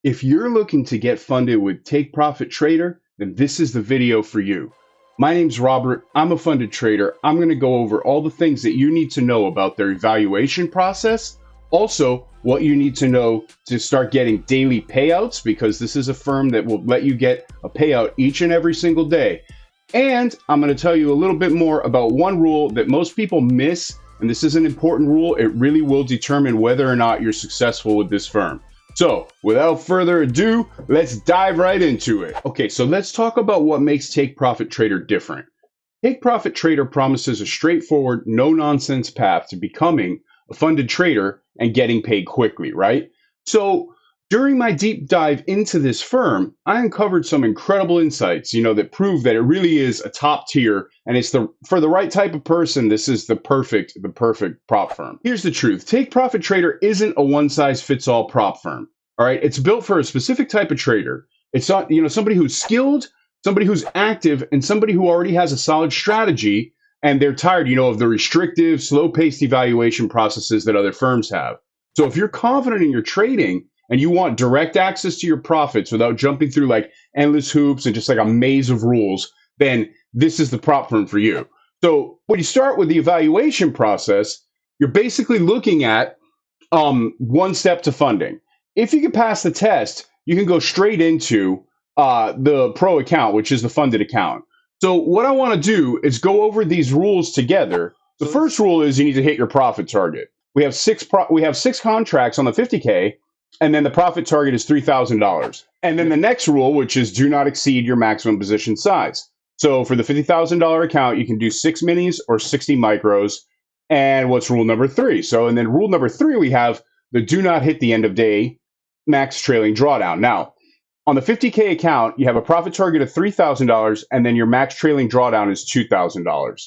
If you're looking to get funded with Take Profit Trader, then this is the video for you. My name's Robert. I'm a funded trader. I'm going to go over all the things that you need to know about their evaluation process. Also, what you need to know to start getting daily payouts, because this is a firm that will let you get a payout each and every single day. And I'm going to tell you a little bit more about one rule that most people miss. And this is an important rule. It really will determine whether or not you're successful with this firm. So without further ado, let's dive right into it. Okay, so let's talk about what makes Take Profit Trader different. Take Profit Trader promises a straightforward, no-nonsense path to becoming a funded trader and getting paid quickly, right? So during my deep dive into this firm, I uncovered some incredible insights, that prove that it really is a top tier, and it's for the right type of person, this is the perfect prop firm. Here's the truth. Take Profit Trader isn't a one-size-fits-all prop firm. All right, it's built for a specific type of trader. It's not, somebody who's skilled, somebody who's active, and somebody who already has a solid strategy, and they're tired, of the restrictive, slow-paced evaluation processes that other firms have. So if you're confident in your trading and you want direct access to your profits without jumping through like endless hoops and just like a maze of rules, then this is the prop firm for you. So when you start with the evaluation process, you're basically looking at one step to funding. If you can pass the test, you can go straight into the pro account, which is the funded account. So what I want to do is go over these rules together. The first rule is you need to hit your profit target. We have six contracts on the 50K, and then the profit target is $3,000. And then the next rule, which is do not exceed your maximum position size. So for the $50,000 account, you can do 6 minis or 60 micros. And what's rule number 3? And then rule number 3, we have the do not hit the end of day max trailing drawdown. Now, on the 50K account, you have a profit target of $3,000, and then your max trailing drawdown is $2,000,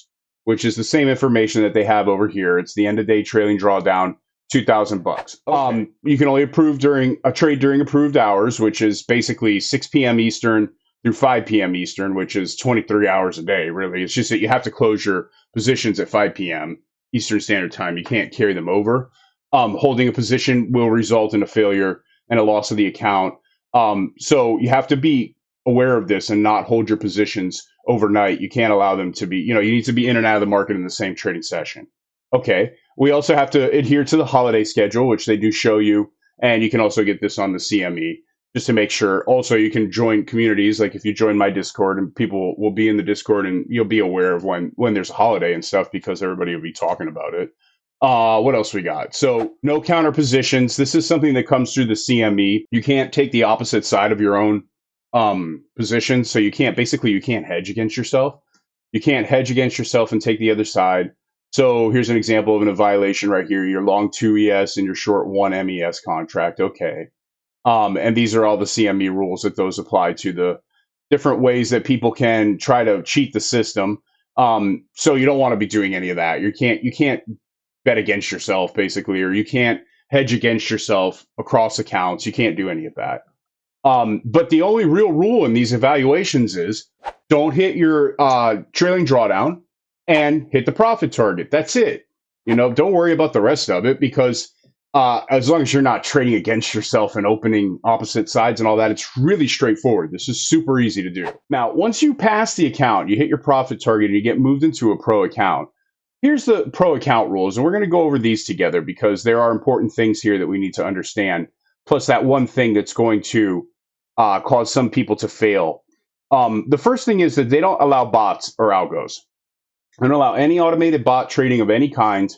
which is the same information that they have over here. It's the end of day trailing drawdown, $2,000. Okay. You can only trade during approved hours, which is basically 6 p.m. Eastern through 5 p.m. Eastern, which is 23 hours a day, really. It's just that you have to close your positions at 5 p.m. Eastern Standard Time. You can't carry them over. Holding a position will result in a failure and a loss of the account. So you have to be aware of this and not hold your positions overnight. You can't allow them to be, you need to be in and out of the market in the same trading session. Okay. We also have to adhere to the holiday schedule, which they do show you. And you can also get this on the CME just to make sure. Also, you can join communities. Like if you join my Discord, and people will be in the Discord, and you'll be aware of when there's a holiday and stuff, because everybody will be talking about it. What else we got? So no counter positions. This is something that comes through the CME. You can't take the opposite side of your own position. So you can't hedge against yourself. You can't hedge against yourself and take the other side. So here's an example of a violation right here. You're long 2 ES and you're short 1 MES contract. Okay. And these are all the CME rules that those apply to the different ways that people can try to cheat the system. So you don't want to be doing any of that. You can't bet against yourself, basically, or you can't hedge against yourself across accounts. You can't do any of that. But the only real rule in these evaluations is don't hit your trailing drawdown and hit the profit target. That's it. Don't worry about the rest of it, because as long as you're not trading against yourself and opening opposite sides and all that, it's really straightforward. This is super easy to do. Now, once you pass the account, you hit your profit target and you get moved into a pro account. Here's the pro account rules, and we're going to go over these together because there are important things here that we need to understand, plus that one thing that's going to cause some people to fail. The first thing is that they don't allow bots or algos. They don't allow any automated bot trading of any kind.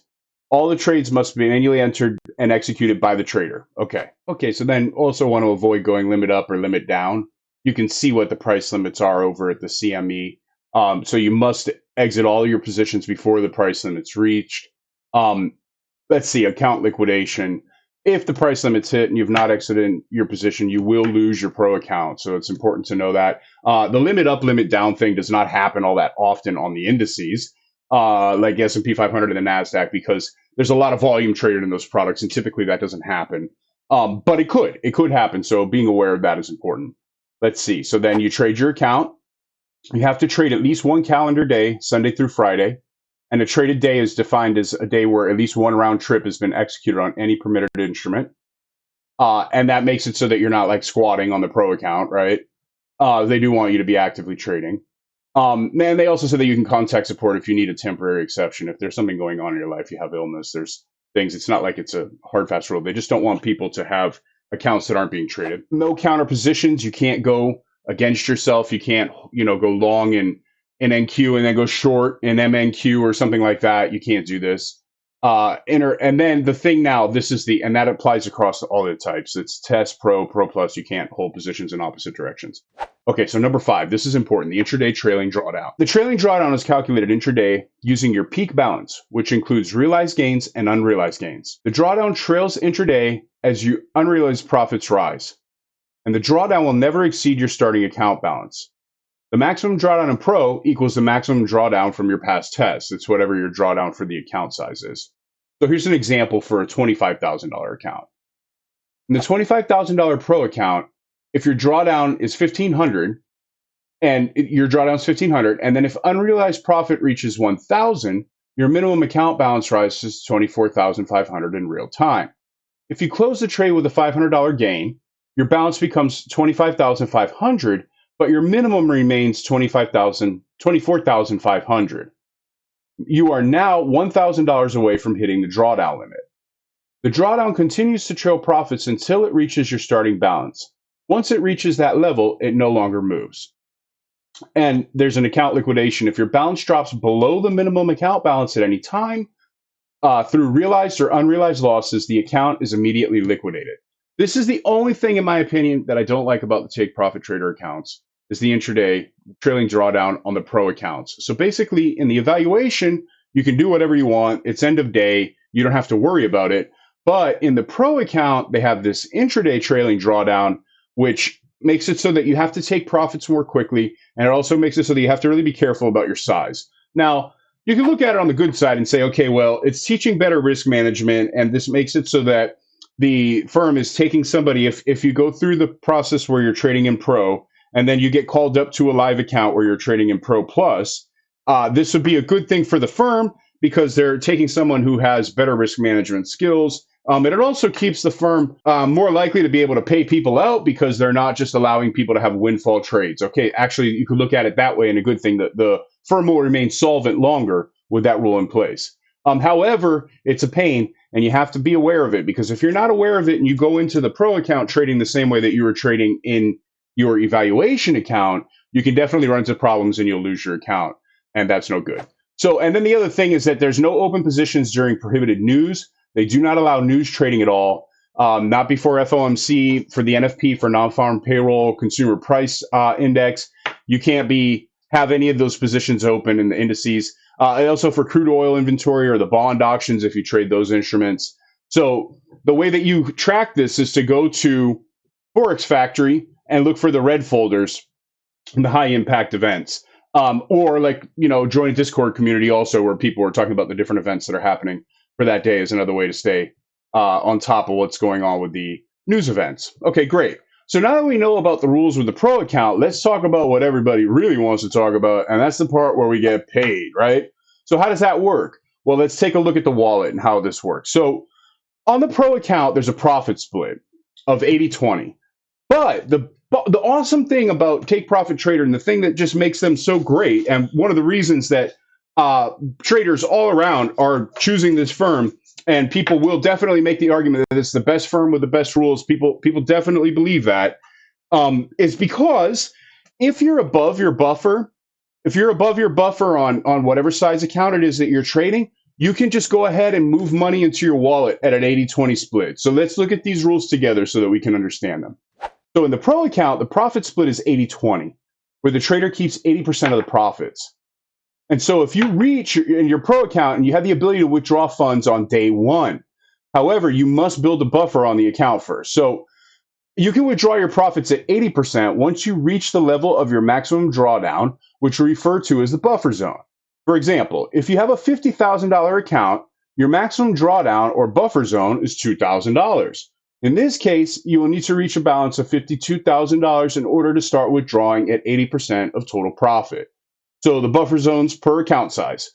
All the trades must be manually entered and executed by the trader. Okay, so then also want to avoid going limit up or limit down. You can see what the price limits are over at the CME. So you must exit all your positions before the price limit's reached. Let's see, account liquidation. If the price limit's hit and you've not exited your position, you will lose your pro account. So it's important to know that. The limit up, limit down thing does not happen all that often on the indices, like S&P 500 and the NASDAQ, because there's a lot of volume traded in those products, and typically that doesn't happen. But it could happen. So being aware of that is important. Let's see. So then you trade your account. You have to trade at least one calendar day, Sunday through Friday. And a traded day is defined as a day where at least one round trip has been executed on any permitted instrument. And that makes it so that you're not like squatting on the pro account, right? They do want you to be actively trading. And they also said that you can contact support if you need a temporary exception. If there's something going on in your life, you have illness, there's things. It's not like it's a hard, fast rule. They just don't want people to have accounts that aren't being traded. No counter positions. You can't go against yourself. You can't, go long in NQ and then go short in MNQ or something like that. You can't do this. And then the thing now, and that applies across all the types. It's test, pro plus. You can't hold positions in opposite directions. Okay, so number 5, this is important, the intraday trailing drawdown. The trailing drawdown is calculated intraday using your peak balance, which includes realized gains and unrealized gains. The drawdown trails intraday as your unrealized profits rise, and the drawdown will never exceed your starting account balance. The maximum drawdown in pro equals the maximum drawdown from your past tests. It's whatever your drawdown for the account size is. So here's an example for a $25,000 account. In the $25,000 pro account, if your drawdown is $1,500 and your drawdown is $1,500, and then if unrealized profit reaches $1,000, your minimum account balance rises to $24,500 in real time. If you close the trade with a $500 gain, your balance becomes $25,500, but your minimum remains $24,500. You are now $1,000 away from hitting the drawdown limit. The drawdown continues to trail profits until it reaches your starting balance. Once it reaches that level, it no longer moves. And there's an account liquidation. If your balance drops below the minimum account balance at any time, through realized or unrealized losses, the account is immediately liquidated. This is the only thing, in my opinion, that I don't like about the take profit trader accounts, is the intraday trailing drawdown on the pro accounts. So basically, in the evaluation, you can do whatever you want. It's end of day. You don't have to worry about it. But in the pro account, they have this intraday trailing drawdown, which makes it so that you have to take profits more quickly. And it also makes it so that you have to really be careful about your size. Now, you can look at it on the good side and say, okay, well, it's teaching better risk management. And this makes it so that the firm is taking somebody, if you go through the process where you're trading in pro, and then you get called up to a live account where you're trading in pro plus, this would be a good thing for the firm because they're taking someone who has better risk management skills. And it also keeps the firm more likely to be able to pay people out because they're not just allowing people to have windfall trades. Okay, actually, you could look at it that way, and a good thing that the firm will remain solvent longer with that rule in place. However, it's a pain, and you have to be aware of it, because if you're not aware of it and you go into the pro account trading the same way that you were trading in your evaluation account, you can definitely run into problems and you'll lose your account, and that's no good. So, and then the other thing is that there's no open positions during prohibited news. They do not allow news trading at all. Not before FOMC, for the NFP, for non-farm payroll, consumer price index. You can't have any of those positions open in the indices. And also for crude oil inventory or the bond auctions if you trade those instruments. So the way that you track this is to go to Forex Factory and look for the red folders and the high impact events. Or join a Discord community also where people are talking about the different events that are happening for that day is another way to stay on top of what's going on with the news events. Okay, great. So now that we know about the rules with the pro account, let's talk about what everybody really wants to talk about, and that's the part where we get paid, right? So how does that work? Well, let's take a look at the wallet and how this works. So on the pro account, there's a profit split of 80-20. But the awesome thing about Take Profit Trader, and the thing that just makes them so great, and one of the reasons that traders all around are choosing this firm, and people will definitely make the argument that it's the best firm with the best rules. People definitely believe that, is because if you're above your buffer, on whatever size account it is that you're trading, you can just go ahead and move money into your wallet at an 80-20 split. So let's look at these rules together so that we can understand them. So in the pro account, the profit split is 80-20, where the trader keeps 80% of the profits. And so if you reach in your pro account and you have the ability to withdraw funds on day one, however, you must build a buffer on the account first. So you can withdraw your profits at 80% once you reach the level of your maximum drawdown, which we refer to as the buffer zone. For example, if you have a $50,000 account, your maximum drawdown or buffer zone is $2,000. In this case, you will need to reach a balance of $52,000 in order to start withdrawing at 80% of total profit. So the buffer zones per account size.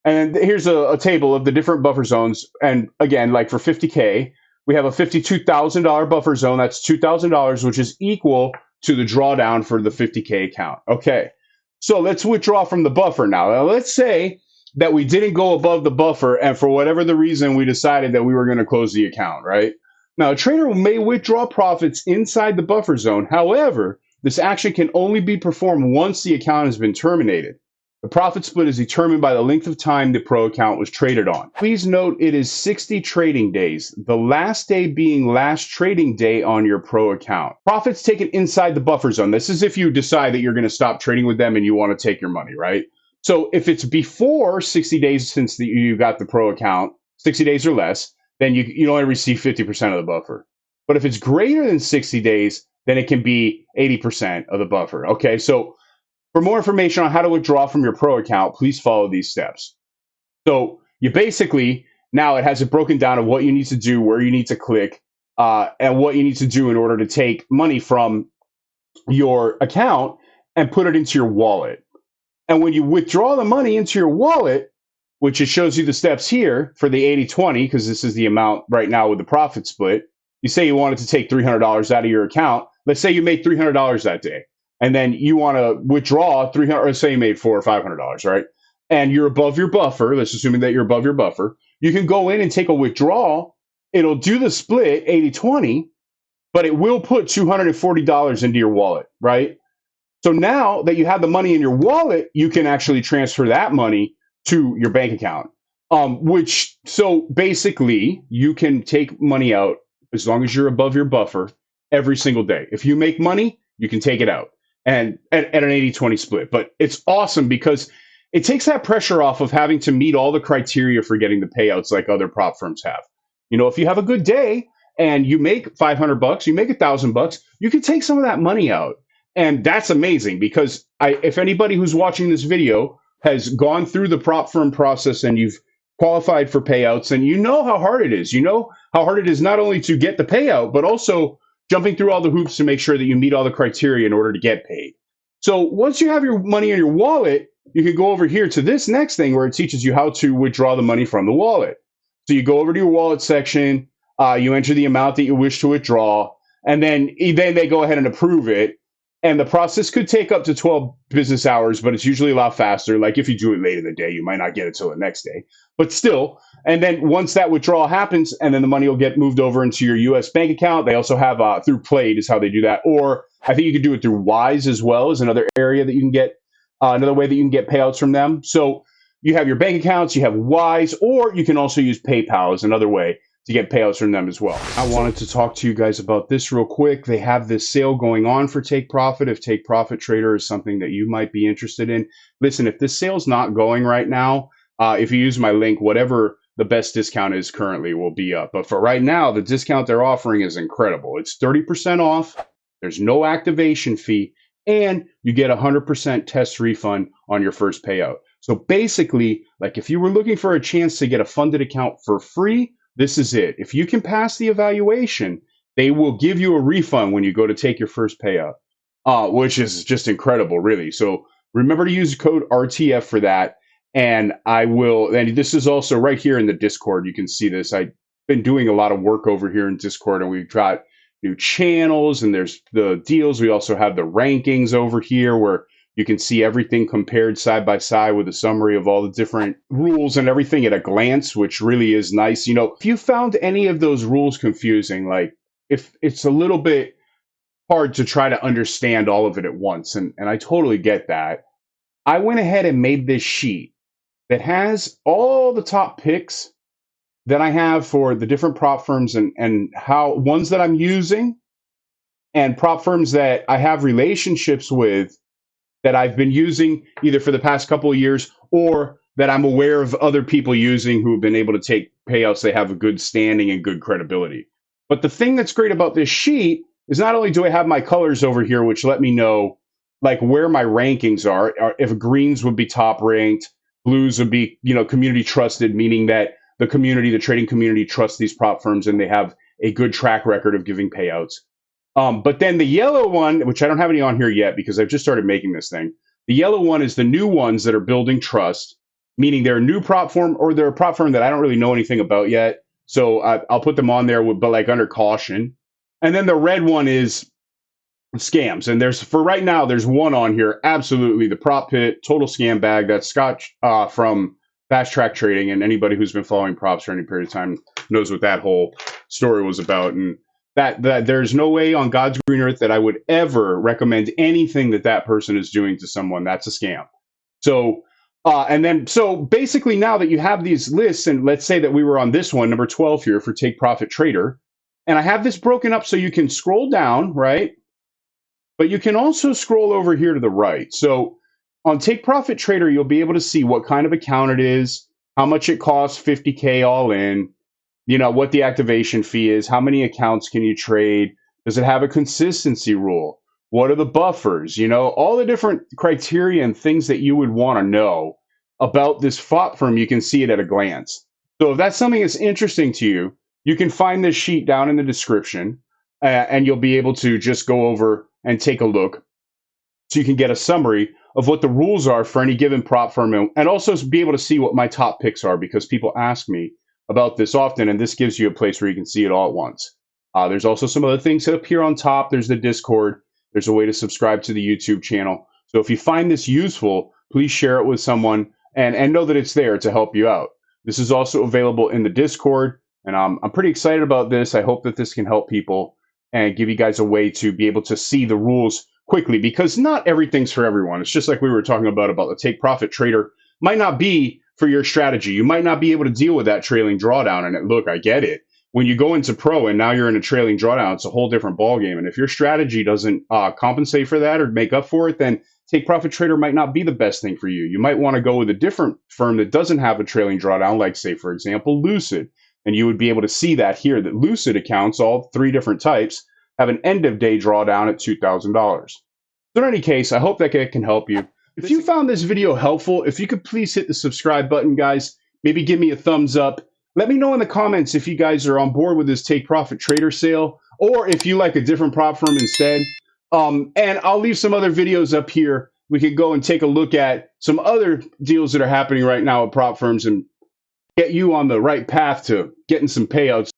And here's a table of the different buffer zones. And again, like for 50K, we have a $52,000 buffer zone. That's $2,000, which is equal to the drawdown for the 50K account. Okay, so let's withdraw from the buffer now. Now let's say that we didn't go above the buffer, and for whatever the reason, we decided that we were going to close the account, right? Now, a trader may withdraw profits inside the buffer zone. However, this action can only be performed once the account has been terminated. The profit split is determined by the length of time the pro account was traded on. Please note it is 60 trading days, the last day being last trading day on your pro account. Profits taken inside the buffer zone. This is if you decide that you're going to stop trading with them and you want to take your money, right? So if it's before 60 days since you got the pro account, 60 days or less, then you only receive 50% of the buffer. But if it's greater than 60 days, then it can be 80% of the buffer. Okay, so for more information on how to withdraw from your pro account, please follow these steps. So you basically, now it has it broken down of what you need to do, where you need to click, and what you need to do in order to take money from your account and put it into your wallet. And when you withdraw the money into your wallet, which it shows you the steps here for the 80-20, because this is the amount right now with the profit split. You say you wanted to take $300 out of your account. Let's say you made $300 that day, and then you want to withdraw 300, or say you made $400 or $500, right? And you're above your buffer. Let's assuming that you're above your buffer. You can go in and take a withdrawal. It'll do the split 80-20, but it will put $240 into your wallet, right? So now that you have the money in your wallet, you can actually transfer that money to your bank account. So basically you can take money out as long as you're above your buffer every single day. If you make money, you can take it out and at an 80-20 split. But it's awesome because it takes that pressure off of having to meet all the criteria for getting the payouts like other prop firms have. You know, if you have a good day and you make $500, you make $1,000, you can take some of that money out. And that's amazing because if anybody who's watching this video has gone through the prop firm process and you've qualified for payouts, and you know how hard it is. You know how hard it is not only to get the payout, but also jumping through all the hoops to make sure that you meet all the criteria in order to get paid. So once you have your money in your wallet, you can go over here to this next thing where it teaches you how to withdraw the money from the wallet. So you go over to your wallet section, you enter the amount that you wish to withdraw, and then they go ahead and approve it. And the process could take up to 12 business hours, but it's usually a lot faster. Like if you do it late in the day, you might not get it till the next day. But still, and then once that withdrawal happens, and then the money will get moved over into your U.S. bank account. They also have through Played is how they do that. Or I think you could do it through Wise as well as another area that you can get, another way that you can get payouts from them. So you have your bank accounts, you have Wise, or you can also use PayPal as another way to get payouts from them as well. I wanted to talk to you guys about this real quick. They have this sale going on for Take Profit. If Take Profit Trader is something that you might be interested in, listen, if this sale's not going right now, if you use my link, whatever the best discount is currently will be up. But for right now, the discount they're offering is incredible. It's 30% off. There's no activation fee, and you get 100% test refund on your first payout. So basically, like if you were looking for a chance to get a funded account for free, this is it. If you can pass the evaluation, they will give you a refund when you go to take your first payout, which is just incredible, really. So remember to use code RTF for that. And this is also right here in the Discord. You can see this. I've been doing a lot of work over here in Discord, and we've got new channels and there's the deals. We also have the rankings over here where you can see everything compared side by side with a summary of all the different rules and everything at a glance, which really is nice. You know, if you found any of those rules confusing, like if it's a little bit hard to try to understand all of it at once, and I totally get that, I went ahead and made this sheet that has all the top picks that I have for the different prop firms and how ones that I'm using and prop firms that I have relationships with that I've been using either for the past couple of years or that I'm aware of other people using who have been able to take payouts. They have a good standing and good credibility. But the thing that's great about this sheet is not only do I have my colors over here, which let me know like where my rankings are, if greens would be top ranked, blues would be, community trusted, meaning that the community, the trading community trusts these prop firms and they have a good track record of giving payouts. But then the yellow one, which I don't have any on here yet because I've just started making this thing. The yellow one is the new ones that are building trust, meaning they're a new prop firm or they're a prop firm that I don't really know anything about yet. So I'll put them on there, but like under caution. And then the red one is scams. And there's, for right now, there's one on here. Absolutely, the prop pit total scam bag. That's Scott from Fast Track Trading, and anybody who's been following props for any period of time knows what that whole story was about. And that there's no way on God's green earth that I would ever recommend anything that that person is doing to someone. That's a scam. So and then, so basically, now that you have these lists, and let's say that we were on this one, number 12 here for Take Profit Trader, and I have this broken up so you can scroll down, right? But you can also scroll over here to the right. So on Take Profit Trader, you'll be able to see what kind of account it is, how much it costs, 50K all in, you know, what the activation fee is, how many accounts can you trade, does it have a consistency rule, what are the buffers, you know, all the different criteria and things that you would want to know about this prop firm. You can see it at a glance. So if that's something that's interesting to you, you can find this sheet down in the description, and you'll be able to just go over and take a look so you can get a summary of what the rules are for any given prop firm, and also be able to see what my top picks are, because people ask me about this often, and this gives you a place where you can see it all at once. There's also some other things up here on top. There's the Discord. There's a way to subscribe to the YouTube channel. So if you find this useful, please share it with someone, and know that it's there to help you out. This is also available in the Discord, and I'm pretty excited about this. I hope that this can help people and give you guys a way to be able to see the rules quickly, because not everything's for everyone. It's just like we were talking about the Take Profit Trader might not be for your strategy. You might not be able to deal with that trailing drawdown. And look, I get it. When you go into pro and now you're in a trailing drawdown, it's a whole different ballgame. And if your strategy doesn't compensate for that or make up for it, then Take Profit Trader might not be the best thing for you. You might want to go with a different firm that doesn't have a trailing drawdown, like, say, for example, Lucid. And you would be able to see that here, that Lucid accounts, all three different types, have an end of day drawdown at $2,000. So in any case, I hope that can help you. If you found this video helpful, if you could please hit the subscribe button, guys, maybe give me a thumbs up. Let me know in the comments if you guys are on board with this Take Profit Trader sale, or if you like a different prop firm instead. And I'll leave some other videos up here. We could go and take a look at some other deals that are happening right now at prop firms and get you on the right path to getting some payouts